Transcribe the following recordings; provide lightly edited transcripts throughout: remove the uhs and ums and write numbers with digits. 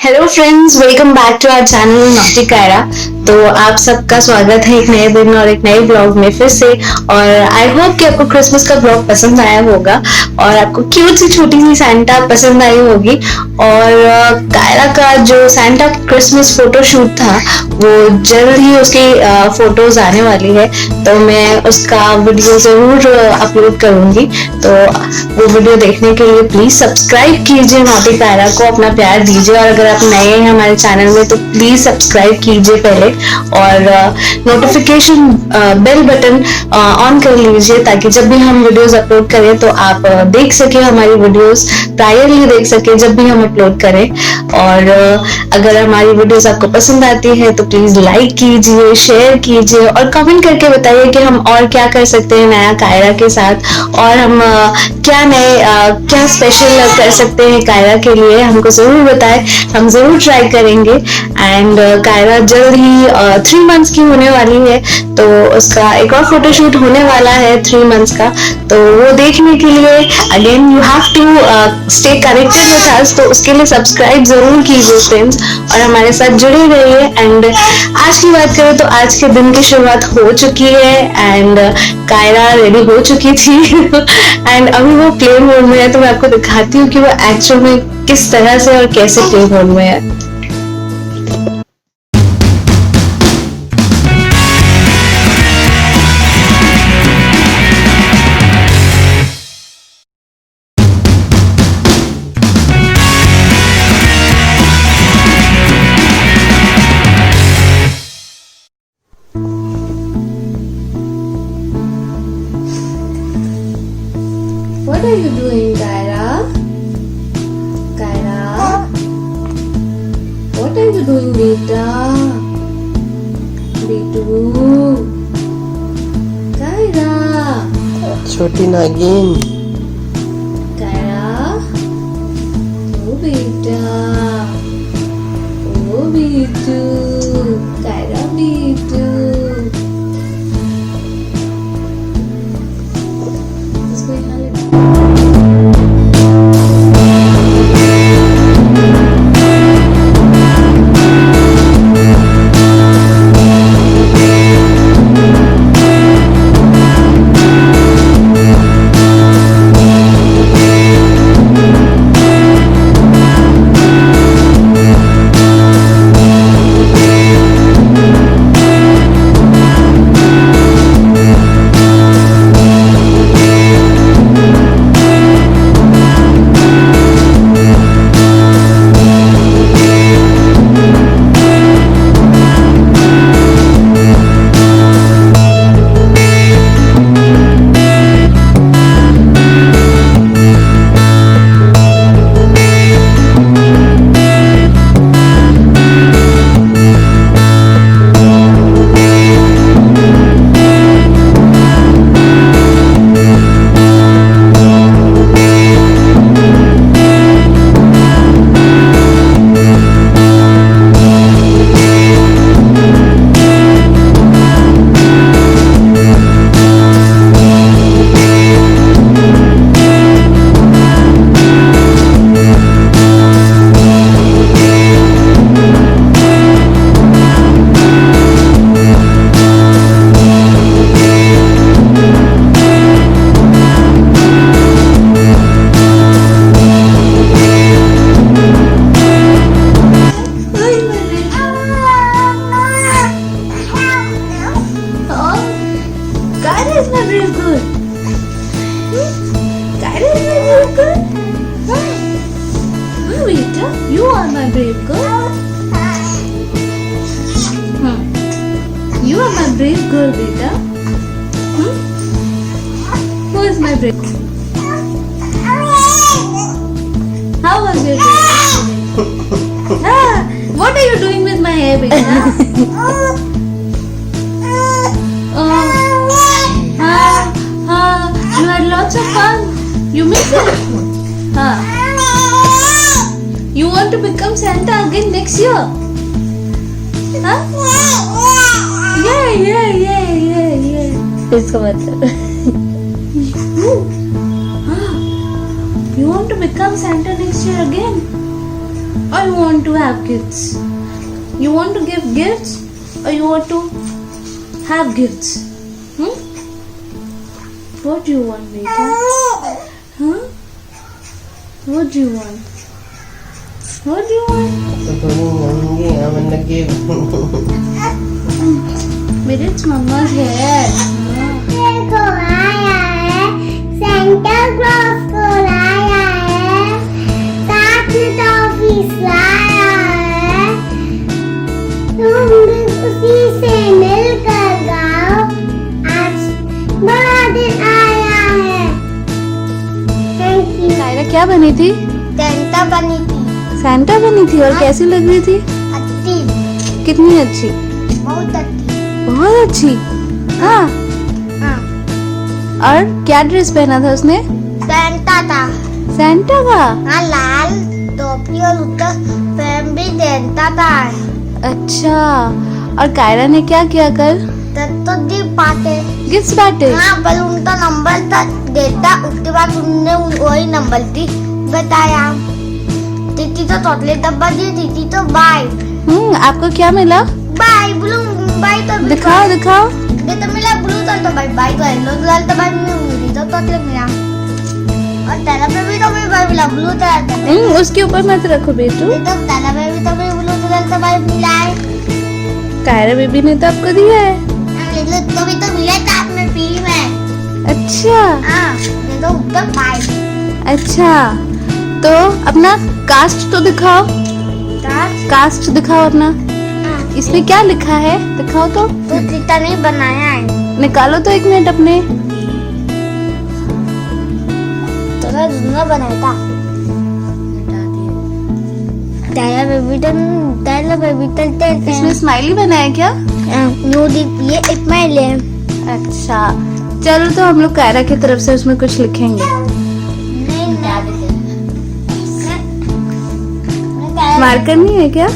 Hello friends, welcome back to our channel naughty Kaira. तो आप सबका स्वागत है एक नए दिन और एक नए ब्लॉग में फिर से। और आई होप कि आपको क्रिसमस का ब्लॉग पसंद आया होगा और आपको क्यूट सी छोटी सी सैंटा पसंद आई होगी। और कायरा का जो सैंटा क्रिसमस फोटो शूट था वो जल्द ही उसकी फोटोज आने वाली है, तो मैं उसका वीडियो जरूर अपलोड करूंगी। तो वो वीडियो देखने के लिए प्लीज सब्सक्राइब कीजिए नॉटी कायरा को, अपना प्यार दीजिए। और अगर आप नए हैं हमारे चैनल में तो प्लीज सब्सक्राइब कीजिए पहले और नोटिफिकेशन बेल बटन ऑन कर लीजिए ताकि जब भी हम वीडियोस अपलोड करें तो आप देख सके, हमारी वीडियोस प्रायरली देख सके जब भी हम अपलोड करें। और अगर हमारी वीडियोस आपको पसंद आती है तो प्लीज लाइक कीजिए, शेयर कीजिए और कमेंट करके बताइए कि हम और क्या कर सकते हैं नया कायरा के साथ, और हम क्या स्पेशल कर सकते हैं कायरा के लिए। हमको जरूर बताएं, हम जरूर ट्राई करेंगे। एंड कायरा जल्द ही 3 मंथ्स की होने वाली है, तो उसका एक और फोटोशूट होने वाला है 3 मंथ्स का। तो वो देखने के लिए again you have to stay connected with us, तो उसके लिए सब्सक्राइब जरूर कीजिए फ्रेंड्स और हमारे साथ जुड़े रहिए। एंड आज की बात करें तो आज के दिन की शुरुआत हो चुकी है एंड कायरा रेडी हो चुकी थी एंड अभी वो प्ले मोड में है, तो मैं आपको दिखाती हूँ कि वो एक्चुअल में किस तरह से और कैसे प्ले मोड में है। What are you doing, Kaira? Kaira? What are you doing, beta? Betu? Kaira? छोटी नागिन। Kaira? Oh, beta. Oh, Betu. Kaira, Betu. इसको यहाँ ले। You are my brave girl. You are my brave girl, beta. Who is my brave? How was your day? What are you doing with my hair, beta? You had lots of fun. You miss it? You want to become Santa again next year? Huh? Yeah. इसका मतलब You want to become Santa next year again? or you want to have gifts? You want to give gifts or you want to have gifts? What do you want, beta? Huh? What do you want? What do you want? I'm gonna give. But it's Mama's hair. देखो आया है Santa Claus को लाया है साथ में toffees लाया है तुम भी उसी से मिलकर गाओ आज बड़ा दिन आया है थैंक यू कायरा क्या बनी थी? सेंटा बनी थी सैंटा बनी थी और कैसी लग रही थी? अच्छी कितनी अच्छी? बहुत अच्छी बहुत अच्छी। हाँ। हाँ और क्या ड्रेस पहना था उसने? सेंटा था सैंटा का? हाँ लाल टोपी और ऊपर पैन भी सेंटा था अच्छा। और कायरा ने क्या किया कल? तो दी पाते गिफ्ट्स बांटे? हाँ पर उनका नंबर था देता उसके बाद उनने वही नंबर थी बताया दीदी तो चॉकलेट डब्बा दी दीदी तो बाय आपको क्या मिला? बाय ब्लू बाय तो दिखाओ दिखाओ। ये तो मिला ब्लू तो बाय बाय तो येलो तो बाय मुझे तो चॉकलेट मिला और तेरा पे भी तो बाय मिला ब्लू तो उसके ऊपर मत रखो बेटू। ये तो तेरा पे भी तो ब्लू तो बाय मिला है कायरा बेबी ने तो आपको दिया है। ये तो भी तो मिला था में पी में अच्छा हाँ ये तो ऊपर बाय अच्छा। तो अपना कास्ट तो दिखाओ। कास्ट दिखाओ अपना। इसमें क्या लिखा है दिखाओ तो। चिट्टा नहीं बनाया है निकालो तो 1 मिनट अपने। तो दूसरा बनाया था इसमें स्माइली बनाया क्या? ये एक माइल है अच्छा चलो तो हम लोग कायरा की तरफ से उसमें कुछ लिखेंगे। मार्कर नहीं है क्या?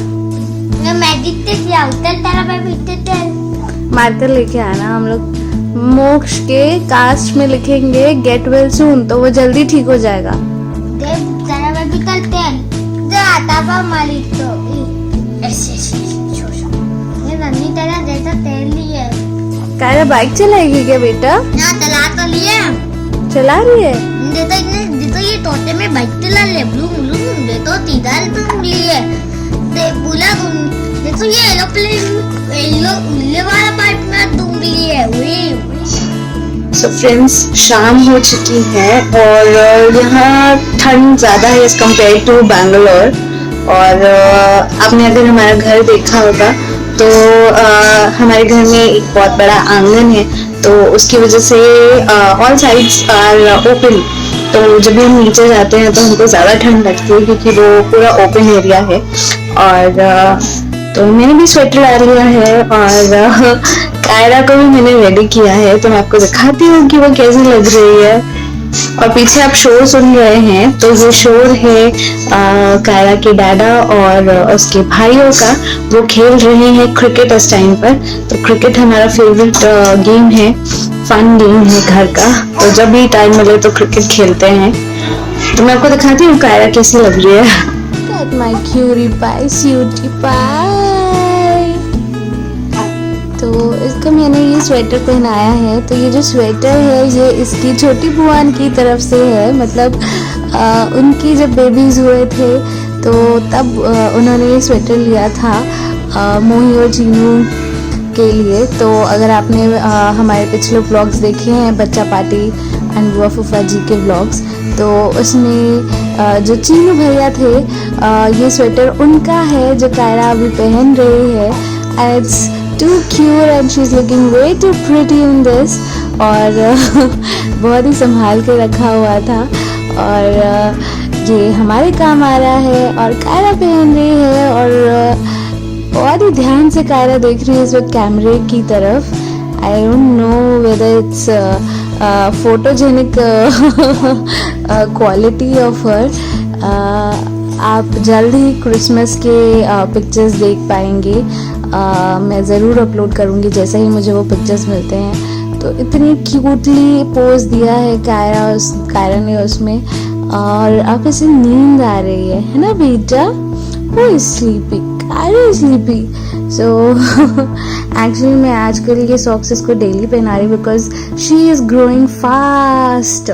मार्कर लेके आना। हम लोग मोक्ष के कास्ट में लिखेंगे गेट वेल सून तो वो जल्दी ठीक हो जाएगा। कायरा बाइक चलाएगी क्या बेटा? चला तो लिया चला रही है। तो ये तोते में बाइक चला ले ब्लू ब्लू दे तो तीदार तुम लिए दे बोला तुम दे तो ये एरोप्लेन येलो उल्ले वाला पार्ट में तुम लिए वही सो फ्रेंड्स शाम हो चुकी है और यहाँ ठंड ज़्यादा है एज कम्पेयर टू बैंगलोर। और आपने अगर हमारा घर देखा होगा तो हमारे घर में एक बहुत बड़ा आंगन है तो उसकी वजह से ऑल साइड्स आर ओपन। तो जब भी हम नीचे जाते हैं तो हमको ज़्यादा ठंड लगती है क्योंकि वो पूरा ओपन एरिया है। और तो मैंने भी स्वेटर ला लिया है और कायरा को भी मैंने रेडी किया है तो मैं आपको दिखाती हूँ कि वो कैसी लग रही है। और पीछे आप शोर सुन रहे हैं तो ये शोर है कायरा के डैडा और उसके भाइयों का। वो खेल रहे हैं क्रिकेट इस टाइम पर। तो क्रिकेट हमारा फेवरेट गेम है, फन गेम है घर का। तो जब भी टाइम मिले तो क्रिकेट खेलते हैं। तो मैं आपको दिखाती हूँ कायरा कैसी लग रही है। Got my cutie pie, cutie pie। तो इसको मैंने ये स्वेटर पहनाया है। तो ये जो स्वेटर है ये इसकी छोटी बुआन की तरफ से है। मतलब उनकी जब बेबीज हुए थे तो तब उन्होंने ये स्वेटर लिया था मोही और चीनू के लिए। तो अगर आपने हमारे पिछले व्लॉग्स देखे हैं बच्चा पार्टी एंड बुआ फूफा जी के व्लॉग्स तो उसमें जो चीनू भैया थे ये स्वेटर उनका है जो कायरा अभी पहन रही है। And it's too cute and she is looking way too pretty in this. और बहुत ही संभाल के रखा हुआ था और ये हमारे काम आ रहा है। और कायरा पहन रही है और बहुत ही ध्यान से कायरा देख रही है इस वक्त कैमरे की तरफ। I don't know whether it's photogenic quality of her. आप जल्द ही क्रिसमस के पिक्चर्स देख पाएंगे। मैं ज़रूर अपलोड करूँगी जैसे ही मुझे वो पिक्चर्स मिलते हैं। तो इतनी क्यूटली पोज दिया है कायरा ने उसमें। और अब इसे नींद आ रही है ना बेटा? Who is sleepy? Kyra is sleepy. So actually मैं आजकल ये सॉक्स इसको डेली पहना रही because she is growing fast.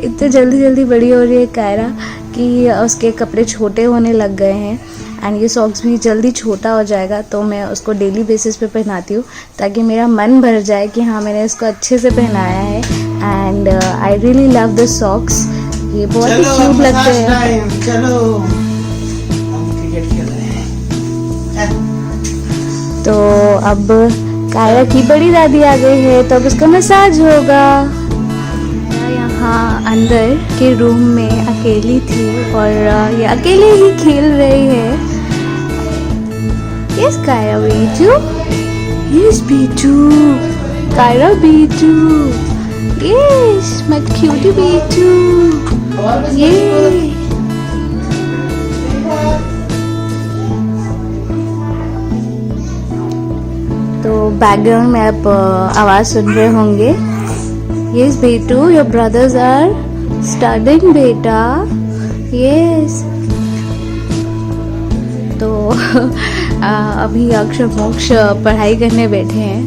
इतने जल्दी जल्दी बड़ी हो रही है कायरा कि उसके कपड़े छोटे होने लग गए हैं एंड ये सॉक्स भी जल्दी छोटा हो जाएगा. तो मैं उसको डेली बेसिस पे पहनाती हूँ ताकि मेरा मन भर जाए कि हाँ मैंने इसको अच्छे से पहनाया है. And I really love the socks. ये बहुत ही क्यूट लगते हैं. चलो हम क्रिकेट खेल रहे हैं. तो अब कायरा की बड़ी दादी आ गई है तो अब उसका मसाज होगा. यहाँ अंदर के रूम में अकेली थी और ये अकेले ही खेल रही है. Yes Kiara Bittu. Yes Bittu. Kiara Bittu. Yes my cutie Bittu. ये तो बैकग्राउंड में आप आवाज सुन रहे होंगे. Yes, Betu, your brothers are studying, beta. Yes. तो अभी अक्षर मोक्ष पढ़ाई करने बैठे हैं.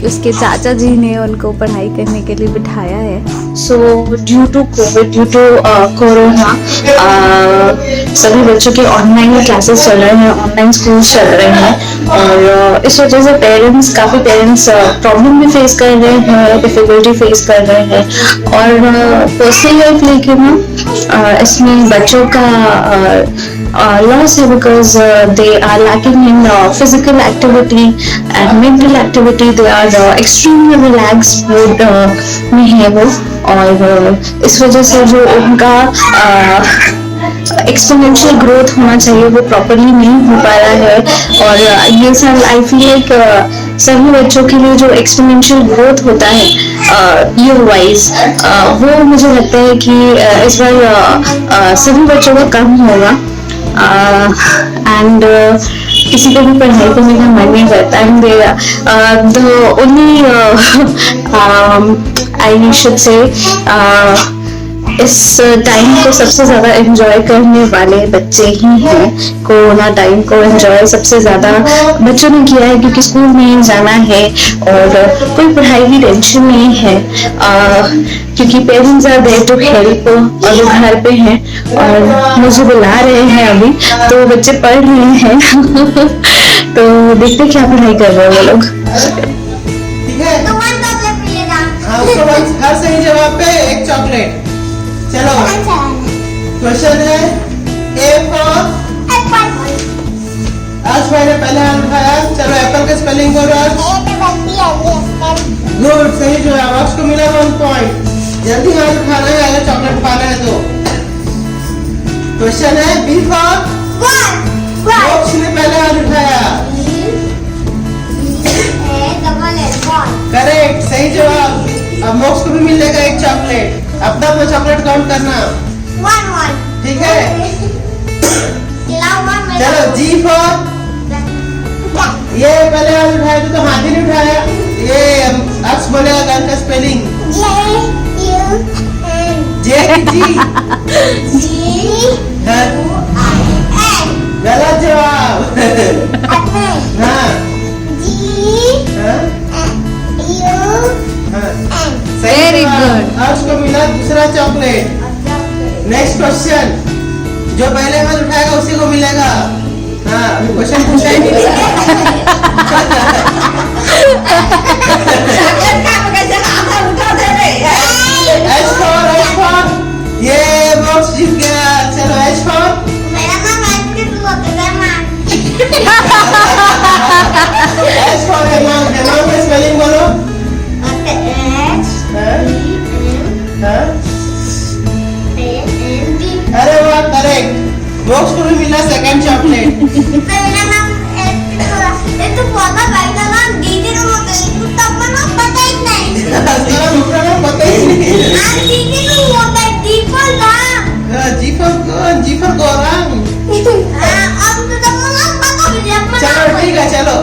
उसके चाचा जी ने उनको पढ़ाई करने के लिए बिठाया है. So due to covid, due to corona, सभी बच्चों के ऑनलाइन क्लासेस चल रहे हैं, ऑनलाइन स्कूल चल रहे हैं और इस वजह से काफ़ी पेरेंट्स प्रॉब्लम भी फेस कर रहे हैं, डिफिकल्टी फेस कर रहे हैं. और पर्सनल लाइफ लेके ना इसमें बच्चों का लॉस है because they are lacking in physical activity and mental activity. They are extremely relax mood में है वो और इस वजह से जो उनका एक्सपोनेंशियल ग्रोथ होना चाहिए वो प्रॉपरली नहीं हो पा रहा है. और ये सब आई फील लाइक सभी बच्चों के लिए जो एक्सपोनेंशियल ग्रोथ होता है ईयर वाइज वो मुझे लगता है कि इस बार सभी बच्चों का कम होगा. एंड किसी को भी पढ़ाई करने का मन नहीं करता. And the only I should say इस टाइम को सबसे ज्यादा एंजॉय करने वाले बच्चे ही हैं. कोरोना टाइम को एंजॉय सबसे ज्यादा बच्चों ने किया है क्योंकि स्कूल नहीं जाना है और कोई पढ़ाई की टेंशन नहीं है क्योंकि parents are there to help और वो घर पे हैं और मुझे बुला रहे हैं अभी तो बच्चे पढ़ रहे हैं. तो देखते क्या पढ़ाई कर रहे हैं वो लोग. ठीक है, हर सही जवाब पे एक चॉकलेट. चलो क्वेश्चन है ए फॉर आज मैंने पहले हाथ उठाया. चलो एप्पल का स्पेलिंग बोलो. गुड, सही जवाब. आज को मिला 1 पॉइंट. जल्दी हाथ उठाना है अगर चॉकलेट खाना है तो. क्वेश्चन है बी फॉर मोक्ष ने पहले हाथ उठाया. करेक्ट, सही जवाब. अब मोक्ष को भी मिलेगा एक चॉकलेट. अपना अपना चॉकलेट काउंट करना. 1 ठीक है. चलो जी फॉर ये पहले हाथ उठाया तो हाथ ही नहीं उठाया. ये अक्स बोलेगा गन का स्पेलिंग. जे जी गलत जवाब. हाँ वेरी गुड. आज को मिला दूसरा चॉकलेट. नेक्स्ट क्वेश्चन, जो पहले हाथ उठाएगा उसी को मिलेगा. हाँ अभी क्वेश्चन पूछा ही नहीं. एच फॉर ये बॉक्स जीत गया. चलो H for H for Hemang का स्पेलिंग बोलो. अरे वाह, करेक्ट. बॉक्स को भी मिला second chocolate. G for Gaurang. चलो ठीक है. चलो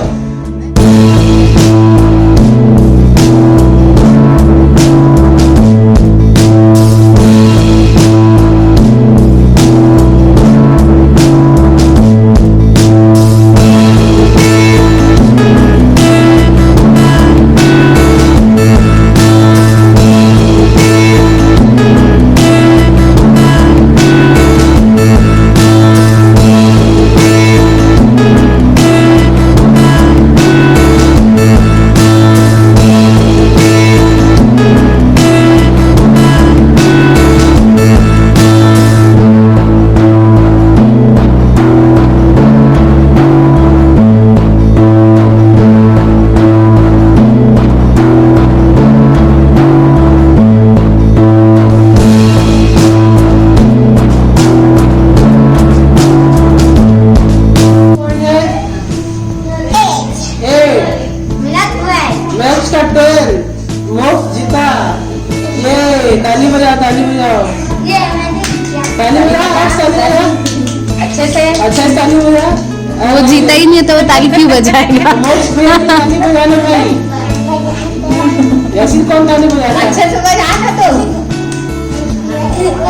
अच्छा इस ताली बजा। वो जीता ही नहीं है तो वो ताली क्यों बजाएगा? नेक्स्ट पे ताली बजाना भाई। यासीन कौन ताली बजाता है? अच्छे से बजाना तो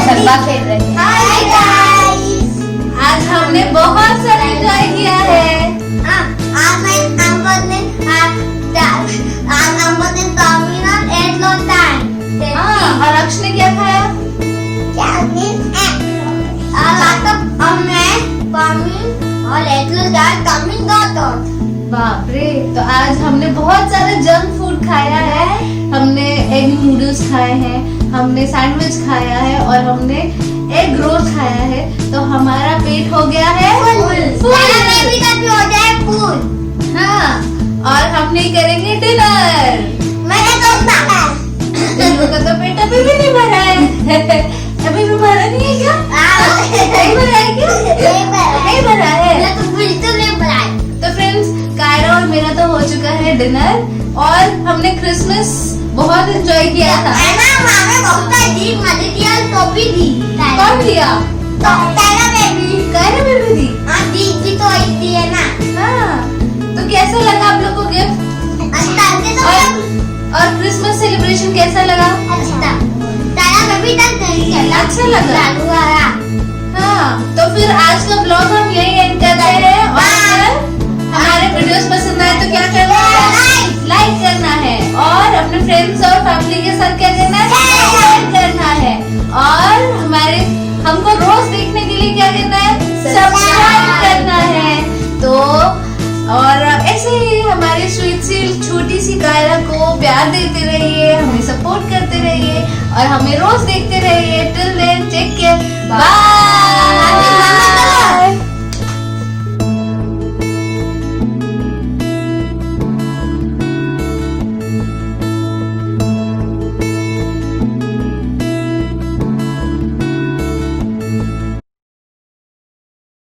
गरबा खेल रहे हैं। हाय गाइस, आज हमने बहुत सारा एंजॉय किया है। आज और अक्ष ने क्या खाया? बाप रे, तो आज हमने बहुत सारा जंक फूड खाया है। हमने एग नूडल्स खाए हैं, हमने सैंडविच खाया है और हमने एग रोल खाया है। तो हमारा पेट हो गया है फुल। हाँ, और हमने करेंगे डिनर। लोगों का तो पेट अभी भी नहीं भरा है। अभी भी भरा नहीं है क्या? नहीं भरा है क्या? नहीं भरा है। तो फ्रेंड्स, कायरा और मेरा तो हो चुका है डिनर और हमने क्रिसमस बहुत एंजॉय किया था। कौन दिया? कायरा बेबी दी। हाँ, तो कैसा लगा आप लोग को गिफ्ट? और क्रिसमस सेलिब्रेशन कैसा लगा? अच्छा लगा। हाँ, तो फिर आज का ब्लॉग हम यही एंड करते हैं। और अगर हमारे वीडियोस पसंद आए तो क्या करना है? लाइक करना है और अपने फ्रेंड्स और फैमिली के साथ क्या करना है? शेयर करना है। और हमारे हमको रोज देखने के लिए क्या करना है? सब्सक्राइब करना है। तो और ऐसे ही हमारी स्वीट सी छोटी सी कायरा को प्यार देते रहिए, हमें सपोर्ट करते रहिए और हमें रोज देखते रहिए। Till then take care, bye.